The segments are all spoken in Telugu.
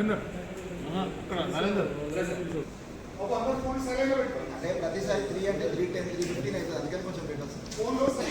అంటే ప్రతిసారి 3 అంటే 310 315 అవుతుంది, అందుకని కొంచెం పెట్టాలి సార్ ఫోన్లో సార్.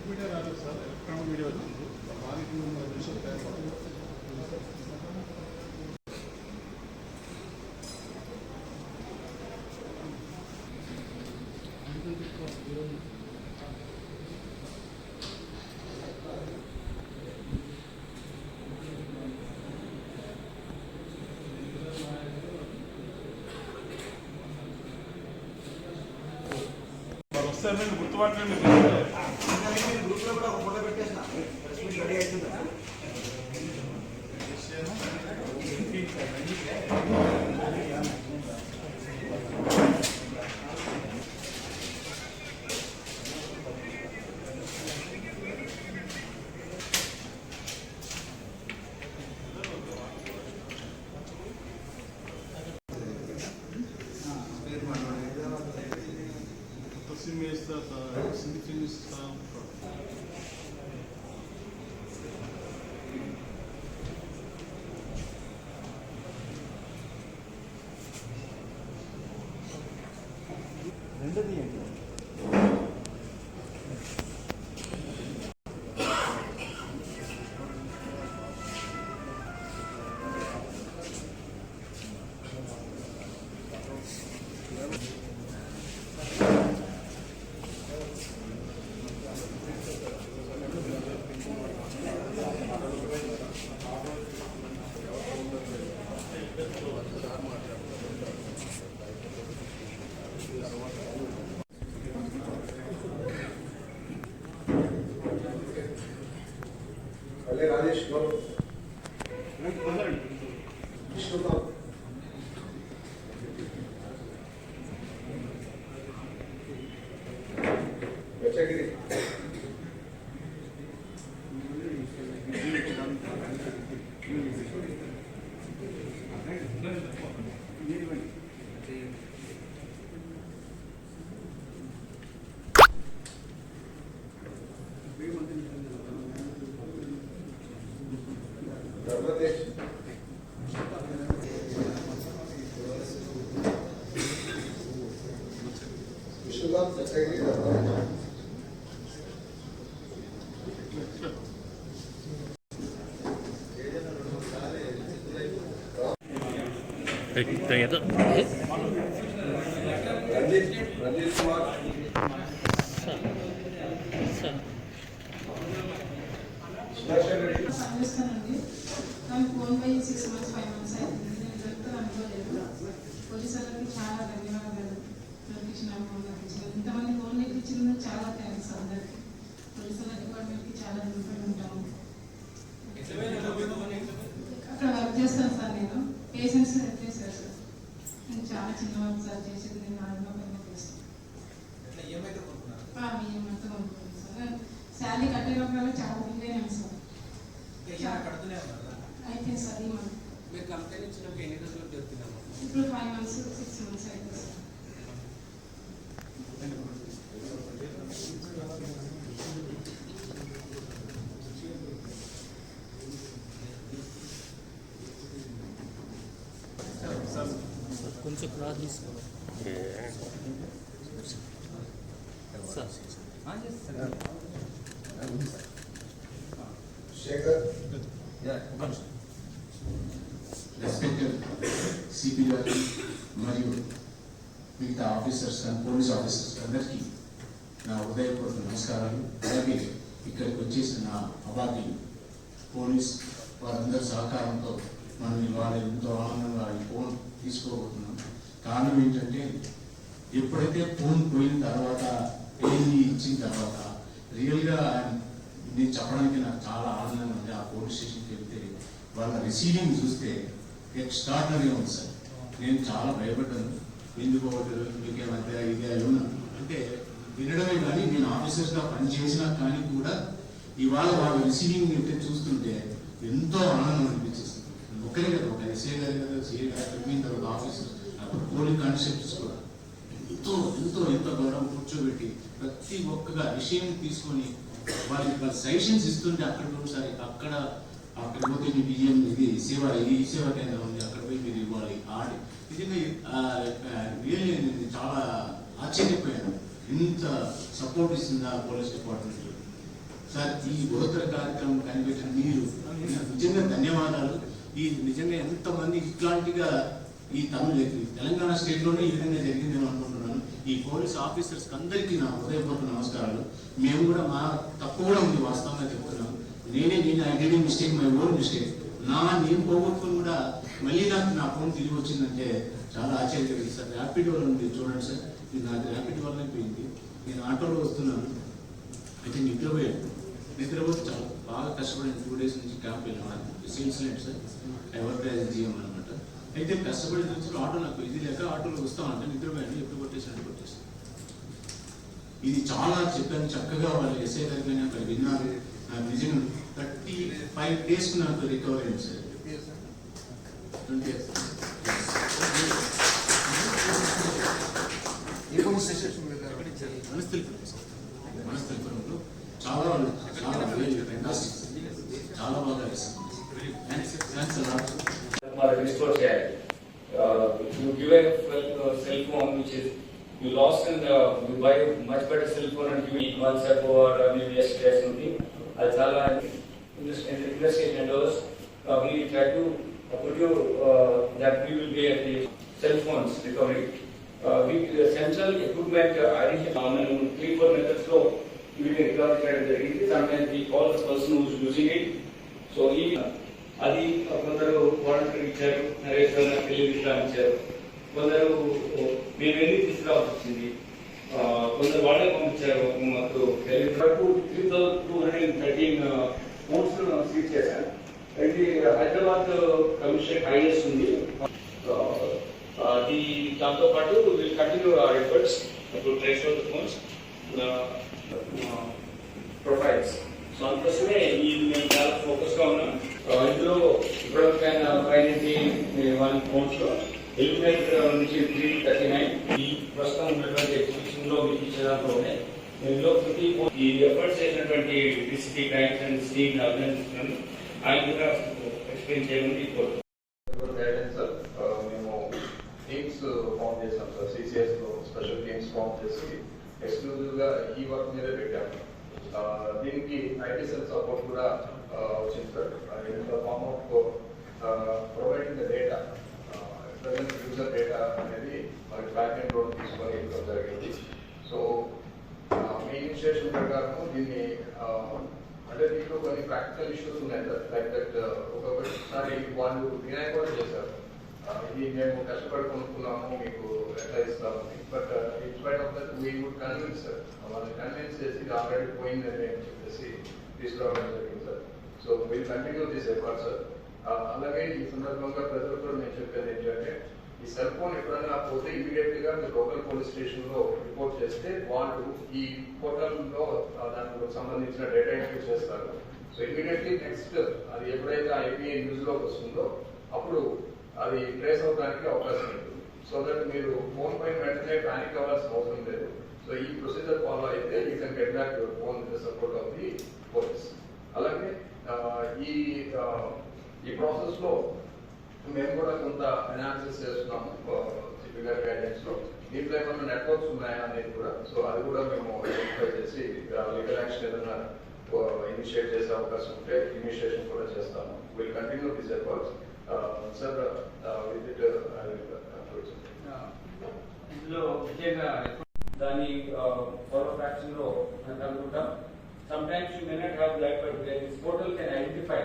మీడియా రాలేదు సార్, ఎలక్ట్రానిక్ మీడియా వచ్చింది. దానికి విషయం తయారు వస్తారు. మీరు గుర్తుపట్టండి. గ్రూప్లో కూడా ఒక ఫోటో పెట్టేసిన రెడీ అవుతుంది. రెండోది ఏంటి? राजेश ఫోన్ పై 6 months 5 months అవుతుంది. నేను చెప్తాను అనుకోలేదు. పోలీసు వాళ్ళకి చాలా ధన్యవాదాలు. ఇంతమంది ఫోన్ ఇచ్చినందుకు చాలా థ్యాంక్స్ అందరికి. పోలీసు వాళ్ళ డిపార్ట్మెంట్కి చాలా రుణపడి ఉంటాము. అక్కడ వర్క్ చేస్తాను సార్, నేను పేషెంట్స్ హెల్ప్ చేశారు సార్. నేను చాలా చిన్న వర్క్ సార్ చేసేది. నేను ఆడలో పైన చేస్తాను. అంతా కొనుక్కున్నాను సార్. శాలరీ కట్టేటప్పుడు చాలా బిల్ అయినాం సార్. అయితే సార్ ఈ మంత్ ఇప్పుడు 5 months 6 months అయితే సార్. కొంచెం క్లాత్ తీసుకోవాలి రెస్పెక్టెడ్ సిపి గారు మరియు మిగతా ఆఫీసర్స్ అండ్ పోలీస్ ఆఫీసర్స్ అందరికీ నా హృదయపూర్వక నమస్కారాలు. అలాగే ఇక్కడికి వచ్చేసిన నా అవార్డులు పోలీస్ వారందరి సహకారంతో మనం ఇవాళ ఎంతో ఆనందంగా ఈ ఫోన్ తీసుకోబోతున్నాం. కారణం ఏంటంటే ఎప్పుడైతే ఫోన్ పోయిన తర్వాత ఏది ఇచ్చిన తర్వాత రియల్గా నేను చెప్పడానికి నాకు చాలా ఆనందంగా ఉంది. ఆ పోలీస్ స్టేషన్కి వెళ్తే వాళ్ళ రిసీవింగ్ చూస్తే ఎక్స్ట్రాడినరీగా ఉంది సార్. నేను చాలా భయపడ్డాను. ఎందుకు మీకేమధ్య ఇదే ఏమన్నా అంటే వినడమే కానీ నేను ఆఫీసర్స్గా పనిచేసినా కానీ కూడా ఇవాళ వాళ్ళ రిసీవింగ్ అయితే చూస్తుంటే ఎంతో ఆనందం అనిపించేస్తుంది. ఒక్కరే కదా, ఒక ఎస్ఏ గారు కదా, సిఏ గారు చెప్పిన తర్వాత ఆఫీసర్స్ అప్పుడు పోలింగ్ కాన్సెప్ట్స్ కూడా ఎంతో ఎంతో ఎంతో గౌరవం కూర్చోబెట్టి ఒక్కొక్క విషయం తీసుకొని వాళ్ళ సజెషన్స్ ఇస్తుంటే అక్కడ ఒకసారి అక్కడ పోతే మీ బియ్యం ఇది ఈ సేవా కేంద్రం ఉంది, అక్కడ పోయి మీరు ఇవ్వాలి ఆడి నిజంగా రియల్లీ నేను చాలా ఆశ్చర్యపోయాను. ఇంత సపోర్ట్ ఇస్తుందా పోలీస్ డిపార్ట్మెంట్ సార్. ఈ బృహత్తర కార్యక్రమం కనిపెట్టిన మీరు నిజంగా ధన్యవాదాలు. ఈ నిజంగా ఎంతమంది ఇట్లాంటిగా ఈ తెలంగాణ స్టేట్లోనే ఈ విధంగా జరిగిందేమో అనుకుంటున్నాను. ఈ పోలీస్ ఆఫీసర్స్ అందరికీ నా హృదయపూర్వక నమస్కారాలు. మేము కూడా మా తప్పు కూడా ఉంది, వాస్తవంగా చెప్తున్నాం. నేను I did mistake, my own mistake. నేను పోగొట్టుకుని కూడా మళ్ళీ నాకు నా ఫోన్ తిరిగి వచ్చిందంటే చాలా ఆశ్చర్యపోయింది సార్. ర్యాపిడ్ వల్ల ఉంది చూడండి సార్, ఇది నాది ర్యాపిడ్ వల్లనే పోయింది. నేను ఆటోలో వస్తున్నాను, అయితే నిద్రపోతే చాలా బాగా కష్టపడిన 2 days నుంచి క్యాంప్ వెళ్ళాను. సేల్స్లెంట్ సార్, ఎవరికైనా జీఎం అనమాట. అయితే కష్టపడిన నుంచి ఆటో నాకు ఇది లేక ఆటోలో వస్తామంటే నిద్రపోయాను. ఎప్పుడు కొట్టేసాను. ఇది చాలా చెప్పాను చక్కగా. వాళ్ళు ఎస్ఐ గారికి కానీ అక్కడ విన్నారు. నాకు నిజంగా 35 days నాకు రికవర్ అయింది సార్. 20 years. మనస్థితిలో చాలా చాలా బాగా restore చేయాలి. You give a cell phone which is you lost and you buy a much better cell phone and give it months ago or maybe yesterday or something. That's all investigation endeavors. We try to put you that we will be at the cell phones recovery. We central equipment addition on 3-4 methods low. We will recover it. Sometimes we call the person who is using it. So even అది కొందరు వాలంటీర్ ఇచ్చారు, నరేశ్వర పెళ్లి ఇచ్చారు, కొందరు మేము వెళ్ళి తీసుకురావాల్సి వచ్చింది, కొందరు వాళ్ళే పంపించారు. మాకు 3,213 ఫోన్స్ సీజ్ చేశారు. అయితే హైదరాబాద్ కమిషన్ హైయెస్ట్ ఉంది. దాంతో పాటు will continue our efforts to trace out the phones profiles. So అందుకోసమే ఈ మేము చాలా ఫోకస్ గా ఉన్నాం. ఇందులో ఇప్పటికైనా 591 ఫోన్స్ లో ఎలిమినేట్ నుంచి 339 ఈ ప్రస్తుతం ఉన్నటువంటి ఎగ్జిబిషన్ లో మీకు ఇచ్చే దాంట్లో ఉన్నాయి. ఇందులో ఈ ఎఫర్ట్స్ చేసినటువంటి డిసిటీ క్రైమ్స్ అండ్ స్టీమ్ అభినందిస్తున్నాను. ఆయన కూడా ఎక్స్ప్లెయిన్ చేయమని గైడెన్స్ సార్. మేము టీమ్స్ ఫామ్ చేసాం సార్. సిసిఎస్ లో స్పెషల్ టీమ్స్ ఫామ్ చేసి ఎక్స్క్లూజివ్ గా ఈ వర్క్ మీదే పెట్టాము. దీనికి ఐటీ సెల్ సపోర్ట్ కూడా వచ్చింది sir. In the form of providing the data, present user data అనేది మనకి బ్యాక్ ఎండ్ రోడ్ తీసుకొని ఇవ్వడం జరిగింది. సో మీ ఇనిషియేషన్ ప్రకారం దీన్ని అంటే దీంట్లో కొన్ని ప్రాక్టికల్ ఇష్యూస్ ఉన్నాయి సార్. లైక్ దట్ ఒక్కొక్కసారి వాళ్ళు డినై కూడా చేశారు, ఇది మేము కష్టపడి కొనుక్కున్నాము మీకు ఎట్లా ఇస్తామని. But in spite of that we would convince sir, వాళ్ళని కన్విన్స్ చేసి ఇది ఆల్రెడీ పోయిందని అని చెప్పేసి తీసుకురావడం జరిగింది sir. So we'll continue this effort sir. అలాగే ఈ సందర్భంగా ప్రజలకు కూడా నేను చెప్పేది ఏంటంటే, ఈ సెల్ ఫోన్ ఎప్పుడైనా పోతే ఇమీడియట్ గా మీరు లోకల్ పోలీస్ స్టేషన్ లో రిపోర్ట్ చేస్తే వాళ్ళు ఈ పోర్టల్ లో దానికి సంబంధించిన డేటా ఎంట్రీ చేస్తారు. సో ఇమీడియట్లీ నెక్స్ట్ అది ఎప్పుడైతే ఐపీ న్యూస్ లోకి వస్తుందో అప్పుడు అది ట్రేస్ అవడానికి అవకాశం ఉంటుంది. సో దట్ మీరు ఫోన్ పైన వెంటనే ప్యానిక్ అవ్వాల్సిన అవసరం లేదు. సో ఈ ప్రొసీజర్ ఫాలో అయితే you can get back your phone with the support of the police. అలాగే ఈ ప్రాసెస్ లో మేము కూడా కొంత అనాలిసిస్ చేస్తున్నాము సిపి గారి గైడెన్స్ లో. దీంట్లో ఏమన్నా నెట్వర్క్స్ ఉన్నాయా అనేది కూడా, సో అది కూడా మేము ఐడెంటిఫై చేసి లీగల్ యాక్షన్ ఏదైనా ఇనిషియేట్ చేసే అవకాశం ఉంటే ఇనిషియేషన్ కూడా చేస్తాము. Will continue this efforts sir. ఇందులో ముఖ్యంగా దాని ఫాలో యాక్షన్ లో అనుకుంటాం. Sometimes you may not have that, but this portal can identify.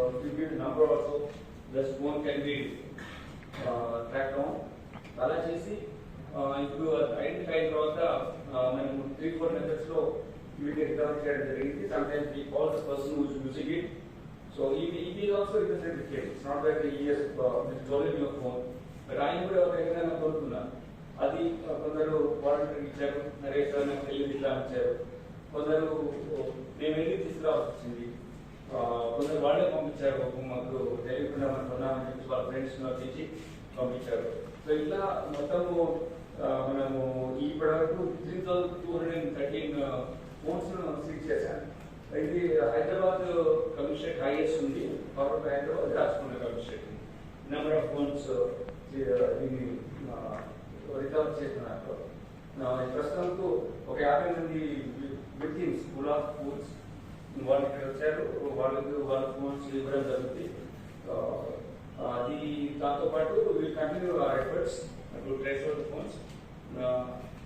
If you give the number also, the phone can be tracked down. అలా చేసి ఇప్పుడు ఐడెంటిఫై అయిన తర్వాత మనం 3-4 methods లో వీటిని రికవర్ చేయడం జరిగింది. Sometimes we call the person who is using it. So he is also interested in the case. It's not that he is stolen your phone, but ఆయన కూడా ఎవరైనా కోరుతున్నారు. అది కొందరు వాలంటీర్ ఇచ్చారు, నరేశ్వర పెళ్లి ఇట్లా ఇచ్చారు, కొందరు మేము వెళ్ళి తీసుకురావాల్సి వచ్చింది, కొందరు వాళ్ళే పంపించారు, మాకు తెలియకుండా మనం కొన్నామని చెప్పి వాళ్ళ ఫ్రెండ్స్ తెచ్చి పంపించారు. సో ఇట్లా మొత్తము మనము ఇప్పటి వరకు 3,213 ఫోన్స్ సీజ్ చేశాను. ఇది హైదరాబాద్ కమిషనరేట్ హైయెస్ట్ ఉంది, ఫార్వర్డ్ బై హైదరాబాద్ రాసుకున్న కమిషనరేట్. నెంబర్ ఆఫ్ ఫోన్స్ దీన్ని రికవర్ చేస్తున్నారు. ప్రస్తుతంకు ఒక 50 మంది విక్టిమ్స్ ఫుల్ ఆఫ్ ఫోన్స్ వాళ్ళు ఇక్కడ వచ్చారు. వాళ్ళ ఫోన్స్ ఇవ్వడం జరుగుతుంది. అది దాంతోపాటు we'll continue our efforts to trace out the phones.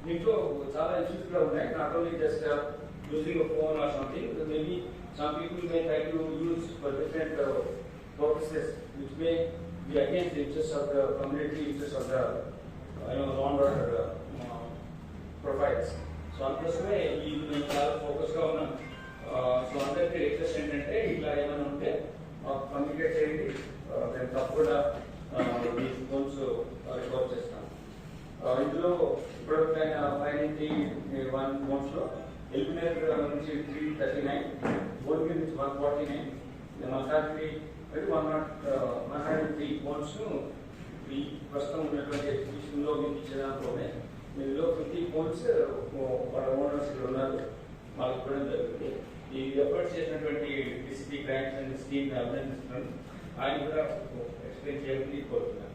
దీంట్లో చాలా ఇష్యూస్ కూడా ఉన్నాయి. Not only just using a phone or something, maybe some people may try to use for different purposes which may be against the interests of the community, interests of the law and order profiles. So అందుకోసమే ఈ మేము చాలా ఫోకస్గా ఉన్నాం. సో అందరికీ రిక్వెస్ట్ ఏంటంటే ఇట్లా ఏమైనా ఉంటే మాకు కమ్యూనికేట్ చేయండి, మేము తప్పకుండా ఈ ఫోన్స్ రికవర్ చేస్తాం. ఇందులో ఇప్పటికైనా 591 ఫోన్స్లో ఎల్బినర్ నుంచి 339, బోర్గిల్ నుంచి 149, మల్కాజ్గిరి 103 ఫోన్స్ను ఈ ప్రస్తుతం ఉన్నటువంటి ఎగ్జిబిషన్లో మీకు ఇచ్చేదాంట్లోనే మీలో 50 ఫోన్స్ వాళ్ళ ఓనర్స్ ఇక్కడ ఉన్నారు, మాకు ఇవ్వడం జరుగుతుంది. ఈ ఎఫర్ట్స్ చేసినటువంటి డిసిపి క్రైమ్స్ అండ్ స్కీమ్ అభినందిస్తున్నాను. ఆయన కూడా ఎక్స్ప్లెయిన్ చేయాలని కోరుతున్నాను.